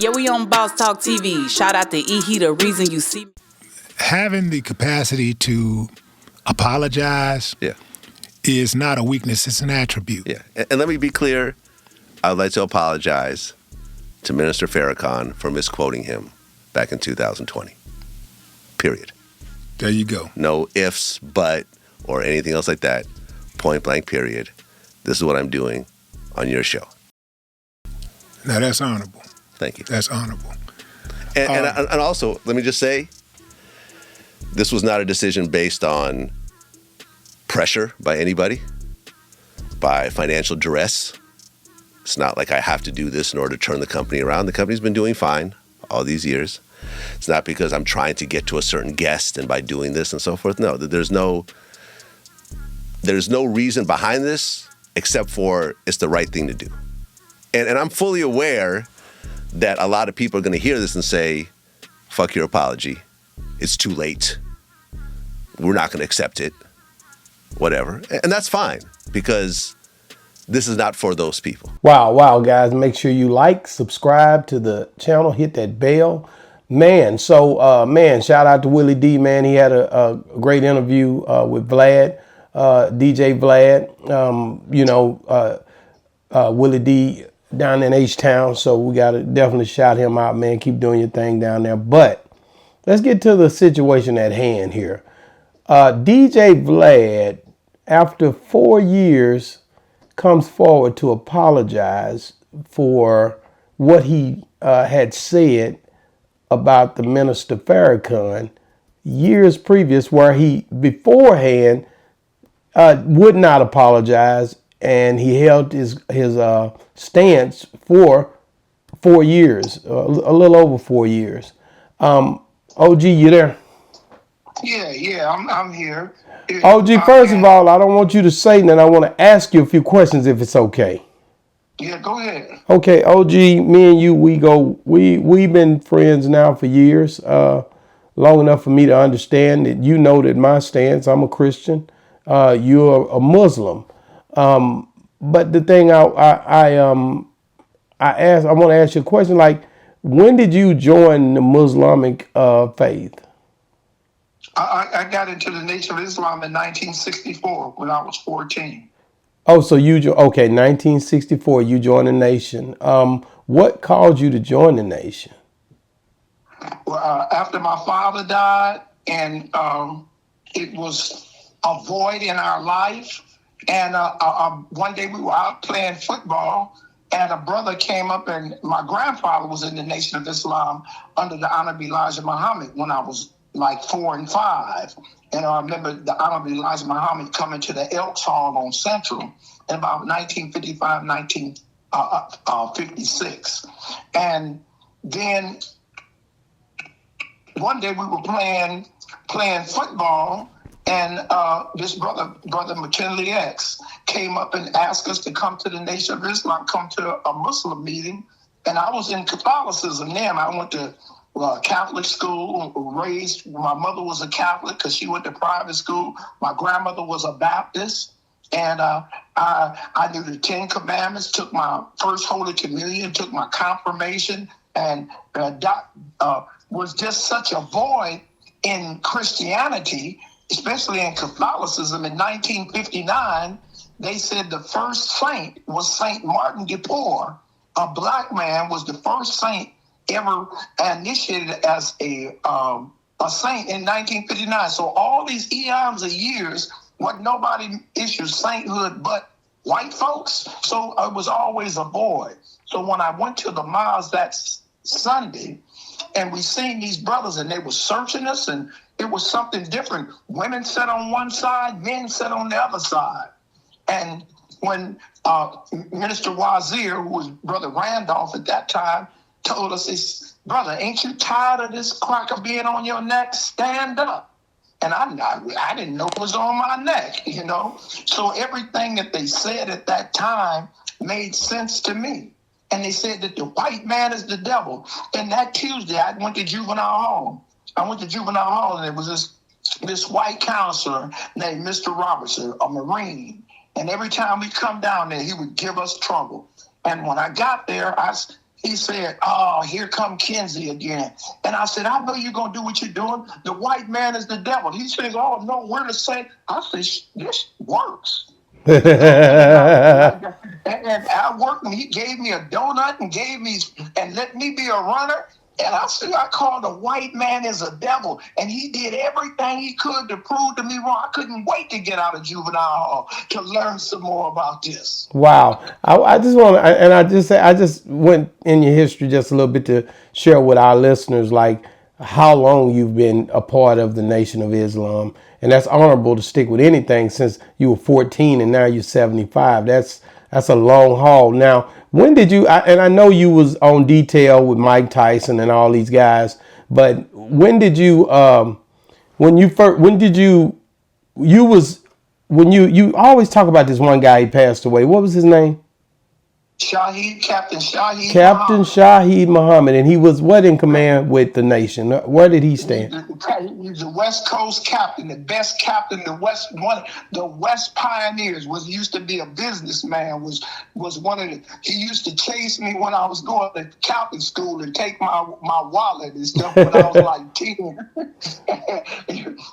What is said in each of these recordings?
Yeah, we on Boss Talk TV. Shout out to E. He the reason you see me. Having the capacity to apologize is not a weakness, it's an attribute. Yeah, and let me be clear, I'd like to apologize to Minister Farrakhan for misquoting him back in 2020. Period. There you go. No ifs, but, or anything else like that. Point blank, period. This is what I'm doing on your show. Now that's honorable. Thank you. That's honorable. And also, let me just say, this was not a decision based on pressure by anybody, by financial duress. It's not like I have to do this in order to turn the company around. The company's been doing fine all these years. It's not because I'm trying to get to a certain guest and by doing this and so forth. No, there's no reason behind this except for it's the right thing to do. And I'm fully aware that a lot of people are going to hear this and say, fuck your apology. It's too late. We're not going to accept it. Whatever. And that's fine, because this is not for those people. Wow, guys. Make sure you like, subscribe to the channel, hit that bell. Man, shout out to Willie D, man. He had a great interview with Vlad, DJ Vlad. Willie D down in H-Town, so we got to definitely shout him out, man. Keep doing your thing down there. But let's get to the situation at hand here. DJ Vlad, after 4 years, comes forward to apologize for what he had said about the minister Farrakhan years previous, where he beforehand would not apologize, and he held his stance for 4 years, a little over 4 years. OG, you there? Yeah, I'm here. OG, first of all, I don't want you to say nothing. I want to ask you a few questions if it's okay. Yeah, go ahead. Okay, OG, me and you, we've been friends now for years, long enough for me to understand that you know that my stance, I'm a Christian, you're a Muslim. But the thing I want to ask you a question, like, when did you join the Muslimic faith? I got into the Nation of Islam in 1964 when I was 14. Oh, so 1964, you joined the Nation. What caused you to join the Nation? Well, after my father died, and it was a void in our life. And one day we were out playing football, and a brother came up, and my grandfather was in the Nation of Islam under the Honorable Elijah Muhammad when I was like 4 and 5. And I remember the Honorable Elijah Muhammad coming to the Elks Hall on Central in about 1955, 1956. And then one day we were playing football, and this brother McKinley X, came up and asked us to come to the Nation of Islam, come to a Muslim meeting. And I was in Catholicism then. I went to Catholic school, raised. My mother was a Catholic because she went to private school. My grandmother was a Baptist. And I knew the 10 Commandments, took my first Holy Communion, took my confirmation, and was just such a void in Christianity, especially in Catholicism. In 1959, they said the first saint was Saint Martin de Porres. A black man was the first saint ever initiated as a saint in 1959. So all these eons of years, what nobody issued sainthood but white folks. So it was always a void. So when I went to the mosque that Sunday, and we seen these brothers, and they were searching us, and it was something different. Women sat on one side, men sat on the other side. And when Minister Wazir, who was Brother Randolph at that time, told us, this, brother, ain't you tired of this cracker being on your neck? Stand up. And I didn't know it was on my neck, you know. So everything that they said at that time made sense to me. And they said that the white man is the devil. And that Tuesday, I went to juvenile hall. And there was this white counselor named Mr. Robertson, a Marine. And every time we come down there, he would give us trouble. And when I got there, he said, "Oh, here come Kenzie again." And I said, "I know you're going to do what you're doing. The white man is the devil." He says, "Oh, no, we're the same." I said, "This works." And I worked, and he gave me a donut and let me be a runner. And I said, I called the white man as a devil. And he did everything he could to prove to me wrong. I couldn't wait to get out of juvenile hall to learn some more about this. Wow. I just want to, and I just went in your history just a little bit to share with our listeners, like how long you've been a part of the Nation of Islam. And that's honorable to stick with anything since you were 14 and now you're 75. That's a long haul. Now, when did you, and I know you was on detail with Mike Tyson and all these guys, but when did you, you always talk about this one guy, he passed away. What was his name? Captain Shahid Muhammad, and he was what in command with the nation? Where did he stand? He's the West Coast captain, the best captain. The West pioneers used to be a businessman. Was one of the. He used to chase me when I was going to captain school and take my wallet and stuff when I was like 10.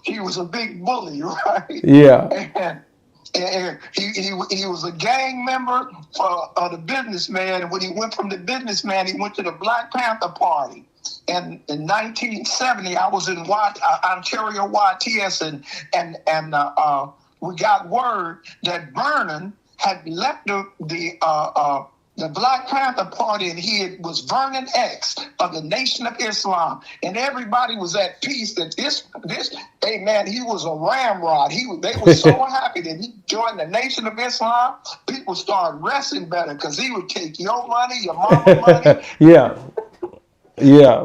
He was a big bully, right? Yeah. And he was a gang member of the businessman. And when he went from the businessman, he went to the Black Panther Party. And in 1970, I was in Ontario YTS, and we got word that Vernon had left the Black Panther Party, and was Vernon X of the Nation of Islam, and everybody was at peace that this, hey man, he was a ramrod. They were so happy that he joined the Nation of Islam. People started resting better because he would take your money, your mama money. Yeah.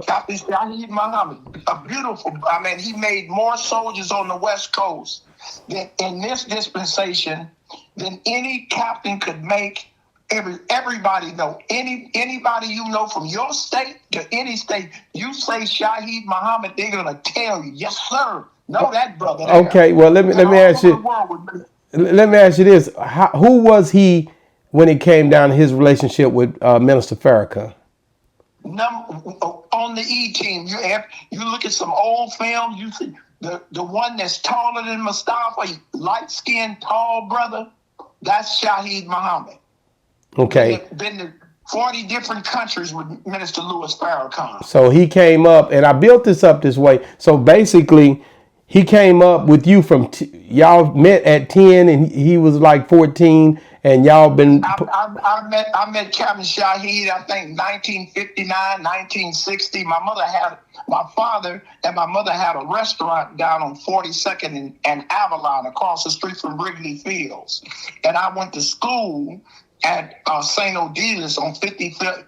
Captain Shahid Muhammad, a beautiful. I mean, he made more soldiers on the West Coast than in this dispensation than any captain could make. Everybody know anybody you know from your state to any state. You say Shahid Muhammad, they're gonna tell you, yes sir. Know that brother. There. Okay, well let me ask you. Let me ask you this: who was he when it came down to his relationship with Minister Farrakhan? On the E team, you look at some old films. You see the one that's taller than Mustafa, light skinned, tall brother. That's Shahid Muhammad. Okay. Been to 40 different countries with Minister Louis Farrakhan. So he came up, and I built this up this way. So basically, he came up with you from y'all met at 10, and he was like 14, and y'all been. I met Captain Shahid, I think 1959, 1960. My father and my mother had a restaurant down on 42nd and Avalon, across the street from Wrigley Fields, and I went to school at St. Odilus on 55th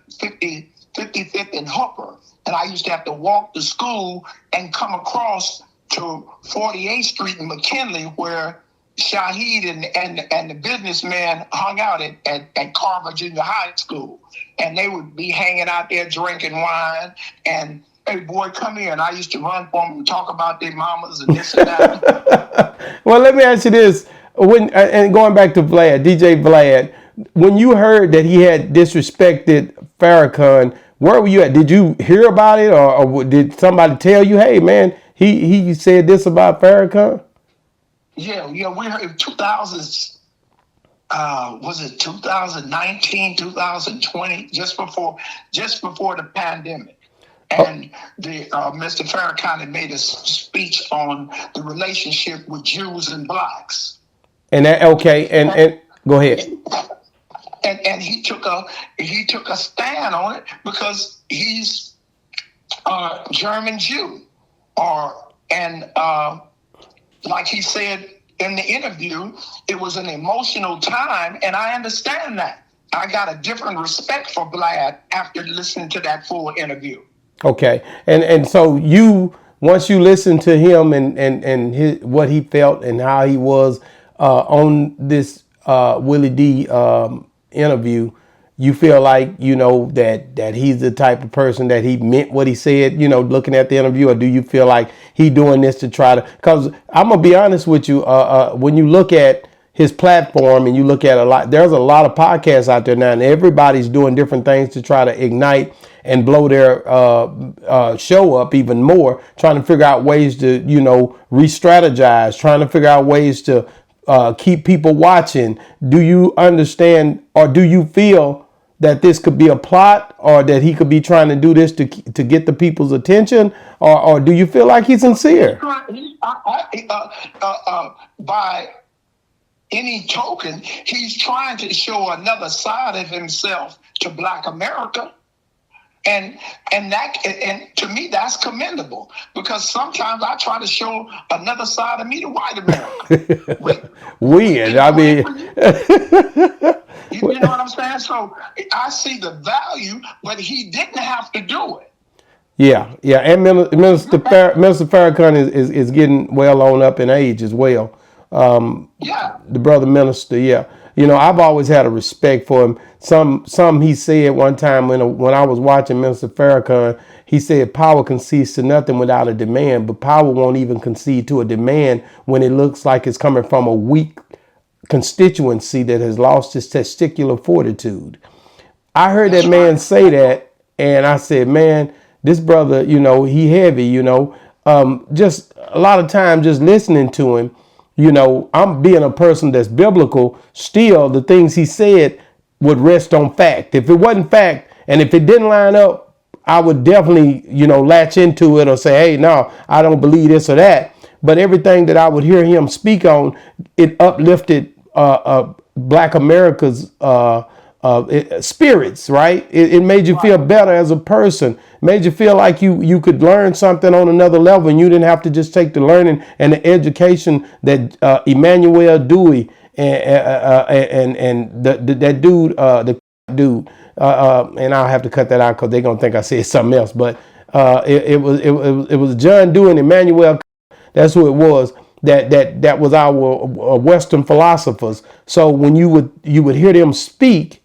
and Hooper. And I used to have to walk to school and come across to 48th Street in McKinley, where Shahid and the businessman hung out at Carver Junior High School. And they would be hanging out there drinking wine and, hey, boy, come here. And I used to run for them and talk about their mamas and this and that. Well, let me ask you this. And going back to Vlad, DJ Vlad, when you heard that he had disrespected Farrakhan, where were you at? Did you hear about it, or did somebody tell you, hey, man, he said this about Farrakhan? Yeah, we heard in 2000, was it 2019, 2020, just before the pandemic. And Mr. Farrakhan had made a speech on the relationship with Jews and blacks. And that, okay, and go ahead. And he took a stand on it because he's a German Jew, like he said in the interview, it was an emotional time, and I understand that. I got a different respect for Vlad after listening to that full interview. Okay, and so once you listen to him and what he felt and how he was on this Willie D interview, you feel like, that he's the type of person that he meant what he said, looking at the interview, or do you feel like he doing this to try to, because I'm going to be honest with you, when you look at his platform, and you look at there's a lot of podcasts out there now, and everybody's doing different things to try to ignite and blow their show up even more, trying to figure out ways to, re-strategize, trying to figure out ways to keep people watching. Do you understand, or do you feel that this could be a plot, or that he could be trying to do this to get the people's attention, or do you feel like he's sincere? By any token, he's trying to show another side of himself to Black America. And to me, that's commendable, because sometimes I try to show another side of me to white America. Weird. I mean, you know what I'm saying? So I see the value, but he didn't have to do it. Yeah. And Minister Farrakhan is getting well on up in age as well. The brother minister, yeah. I've always had a respect for him. Some he said one time when I was watching Minister Farrakhan, he said power concedes to nothing without a demand, but power won't even concede to a demand when it looks like it's coming from a weak constituency that has lost its testicular fortitude. I heard that man say that, and I said, man, this brother, he heavy, just a lot of times just listening to him, I'm being a person that's biblical. Still, the things he said would rest on fact. If it wasn't fact, and if it didn't line up, I would definitely, latch into it or say, hey, no, I don't believe this or that. But everything that I would hear him speak on, it uplifted Black America's spirits, right? It made you feel better as a person, made you feel like you could learn something on another level, and you didn't have to just take the learning and the education that Emmanuel Dewey and that dude, and I'll have to cut that out because they're gonna think I said something else. But it was John Dewey and Emmanuel. That's who it was. That was our Western philosophers. So when you would hear them speak,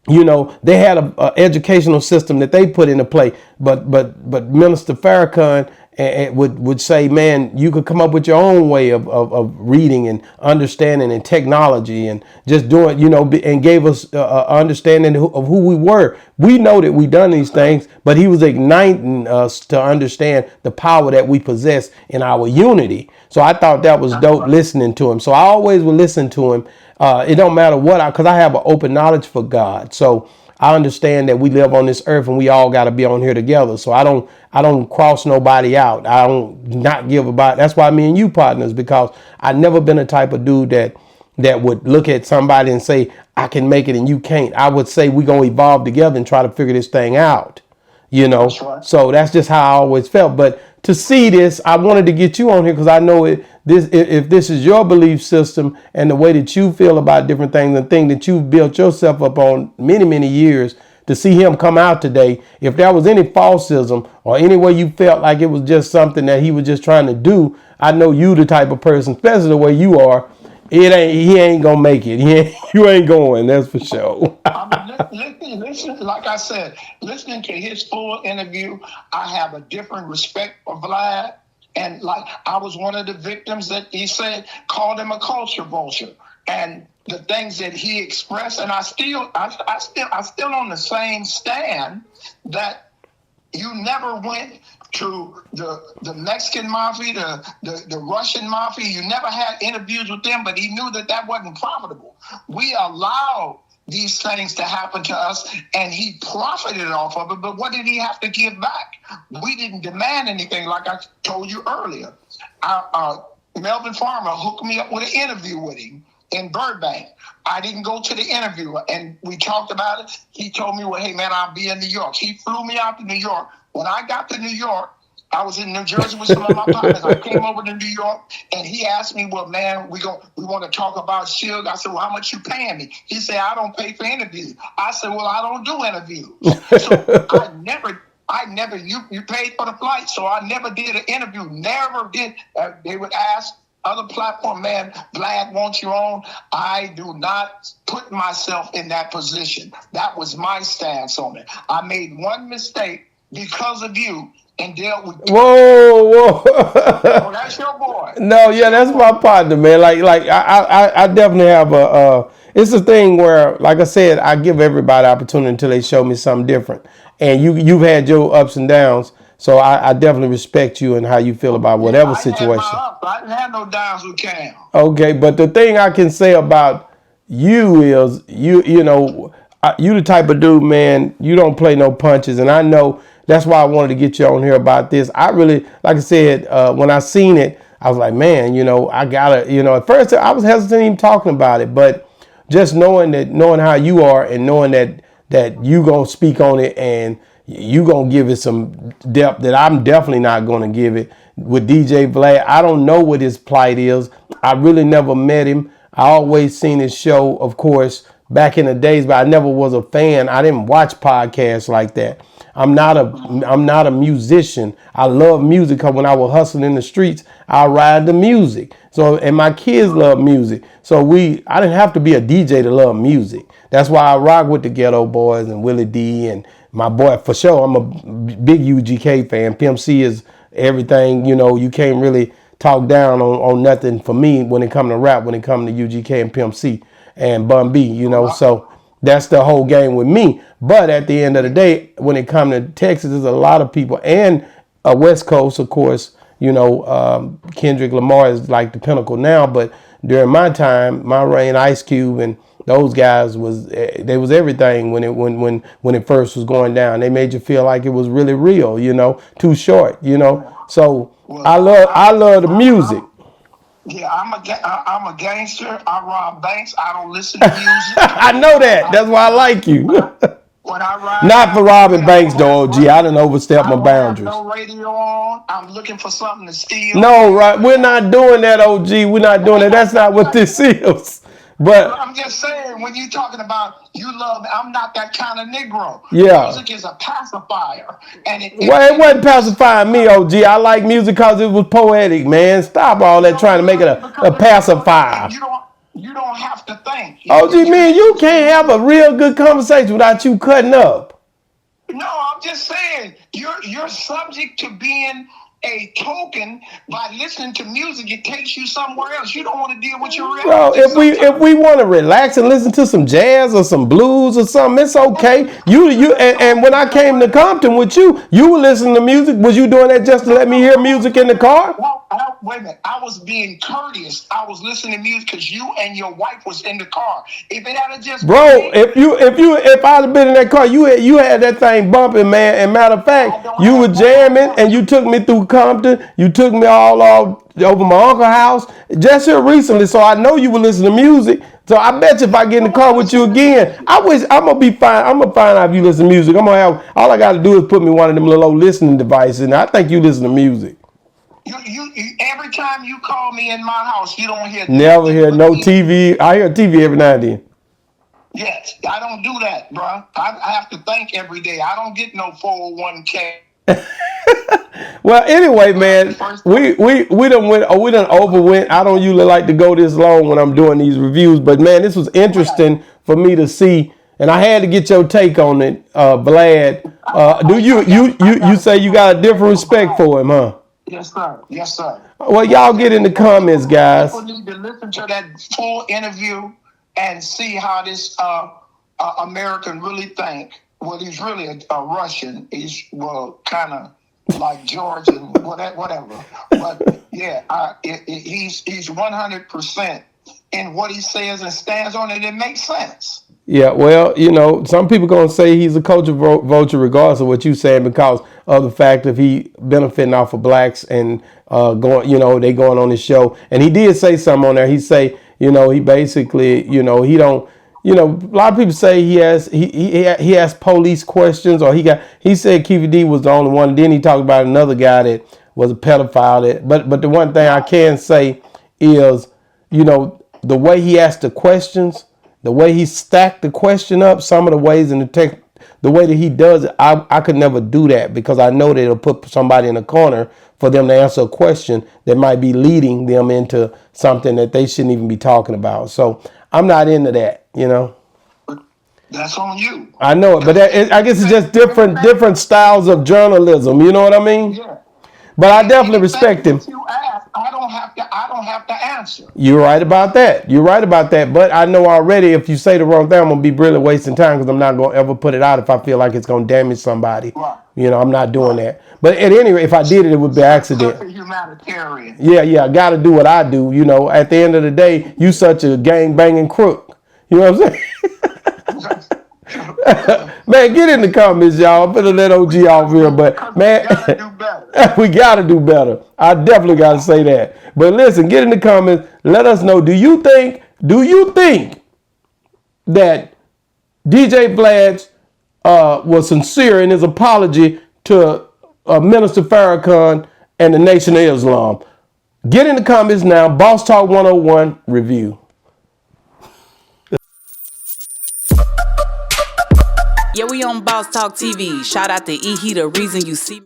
they had a educational system that they put into play. But Minister Farrakhan would say, man, you could come up with your own way of reading and understanding and technology and just doing, and gave us understanding of who we were. We know that we done these things, but he was igniting us to understand the power that we possess in our unity. So I thought that was dope listening to him. So I always would listen to him. It don't matter what, because I have an open knowledge for God. So I understand that we live on this earth and we all got to be on here together. So I don't cross nobody out. I don't not give about. That's why me and you partners, because I never been a type of dude that would look at somebody and say, I can make it and you can't. I would say we going to evolve together and try to figure this thing out. That's right. So that's just how I always felt. But to see this, I wanted to get you on here because I know if this is your belief system and the way that you feel about different things and things that you've built yourself up on many, many years, to see him come out today, if there was any falsism or any way you felt like it was just something that he was just trying to do, I know you the type of person, especially the way you are, he ain't gonna make it. You ain't going, that's for sure. Listen, like I said, listening to his full interview, I have a different respect for Vlad. And like I was one of the victims that he said called him a culture vulture. And the things that he expressed, and I still on the same stand that you never went to the Mexican mafia, the Russian mafia. You never had interviews with them, but he knew that wasn't profitable. We allowed these things to happen to us, and he profited off of it. But what did he have to give back? We didn't demand anything, like I told you earlier. Melvin Farmer hooked me up with an interview with him in Burbank. I didn't go to the interview, and we talked about it. He told me, well, hey, man, I'll be in New York. He flew me out to New York. When I got to New York, I was in New Jersey with some of my partners. I came over to New York, and he asked me, well, man, we want to talk about Suge. I said, well, how much you paying me? He said, I don't pay for interviews. I said, well, I don't do interviews. So I never, you paid for the flight, so I never did an interview, never did. They would ask other platform, man, Vlad wants you on. I do not put myself in that position. That was my stance on it. I made one mistake because of you. and dealt with. Whoa. Oh, that's your boy. No, yeah, that's my partner, man. I definitely have it's a thing where, like I said, I give everybody opportunity until they show me something different. And you've had your ups and downs, so I definitely respect you and how you feel about whatever situation. I didn't have no downs with Cam. Okay, but the thing I can say about you is you know you the type of dude, man. You don't play no punches, and I know that's why I wanted to get you on here about this. I really, like I said, when I seen it, I was like, man, I gotta, at first I was hesitant even talking about it, but just knowing how you are and knowing that you gonna speak on it and you gonna give it some depth that I'm definitely not gonna give it. With DJ Vlad, I don't know what his plight is. I really never met him. I always seen his show, of course, back in the days, but I never was a fan. I didn't watch podcasts like that. I'm not a musician. I love music because when I was hustling in the streets, I ride the music. So, and my kids love music. So I didn't have to be a DJ to love music. That's why I rock with the Ghetto Boys and Willie D and my boy, for sure. I'm a big UGK fan. Pimp C is everything. You can't really talk down on nothing for me when it comes to rap, when it comes to UGK and Pimp C and Bun B, so that's the whole game with me. But at the end of the day, when it comes to Texas, there's a lot of people, and West Coast, of course, Kendrick Lamar is like the pinnacle now, but during my time, my reign, Ice Cube and those guys was everything when it first was going down. They made you feel like it was really real, Too Short, So I love the music. Yeah, I'm a gangster. I rob banks. I don't listen to music. I know that. That's why I like you. When I ride, not for robbing banks, though, OG. I done overstepped my boundaries. No radio on. I'm looking for something to steal. No, right? We're not doing that, OG. We're not doing that. That's not what this is. But I'm just saying, when you're talking about you love, I'm not that kind of Negro. Yeah. Music is a pacifier. And it wasn't pacifying me, OG. I like music because it was poetic, man. Stop all that trying to make it a pacifier. You don't have to think. OG, man, you can't have a real good conversation without you cutting up. No, I'm just saying, you're subject to being a token by listening to music. It takes you somewhere else. You don't want to deal with your reality. Bro, if we want to relax and listen to some jazz or some blues or something, it's okay. And when I came to Compton with you were listening to music. Was you doing that just to let me hear music in the car? Wait a minute. I was being courteous. I was listening to music because you and your wife was in the car. If it had just bro, if I'd have been in that car, you had that thing bumping, man. And matter of fact, you were jamming and you took me through Compton. You took me all over my uncle's house just here recently. So I know you were listening to music. So I bet you if I get in the car with you again, I'm gonna be fine. I'm gonna find out if you listen to music. I'm gonna have all I gotta do is put me one of them little old listening devices, and I think you listen to music. You every time you call me in my house, you don't hear. Never hear no TV. I hear TV every now and then. Yes, I don't do that, bro. I have to think every day. I don't get no 401k. Well, anyway, man, we done overwent. I don't usually like to go this long when I'm doing these reviews, but man, this was interesting for me to see, and I had to get your take on it, Vlad. Do you say you got a different respect for him, huh? Yes, sir. Yes, sir. Well, y'all get in the comments, guys. People need to listen to that full interview and see how this American really think. Well, he's really a Russian. He's kind of like George and whatever. But yeah, he's 100% in what he says and stands on it. It makes sense. Yeah, well, some people gonna say he's a culture vulture, regardless of what you saying, because of the fact of he benefiting off of blacks and they going on his show. And he did say something on there. He say, he basically, he don't. A lot of people say he has police questions, or he said Keefe D was the only one. Then he talked about another guy that was a pedophile. But the one thing I can say is, the way he asked the questions, the way he stacked the question up, some of the ways in the way that he does it, I could never do that, because I know that it'll put somebody in a corner for them to answer a question that might be leading them into something that they shouldn't even be talking about. So I'm not into that, That's on you. I know it, but I guess it's just different styles of journalism. You know what I mean? Yeah. But I definitely respect him. If you ask, I don't have to answer. You're right about that. You're right about that. But I know already if you say the wrong thing, I'm gonna be really wasting time because I'm not gonna ever put it out if I feel like it's gonna damage somebody. Right. You know, I'm not doing that. But at any rate, if I did it, it would be an accident. Such a humanitarian. Yeah, I gotta do what I do. You know, at the end of the day, you such a gang banging crook. You know what I'm saying? Man, get in the comments, y'all. I'm finna let OG off here, but man, we gotta do better. I definitely gotta say that. But listen, get in the comments. Let us know. Do you think that DJ Vlad was sincere in his apology to Minister Farrakhan and the Nation of Islam? Get in the comments now. Boss Talk 101 review. Yeah, we on Boss Talk TV. Shout out to E. He the reason you see me.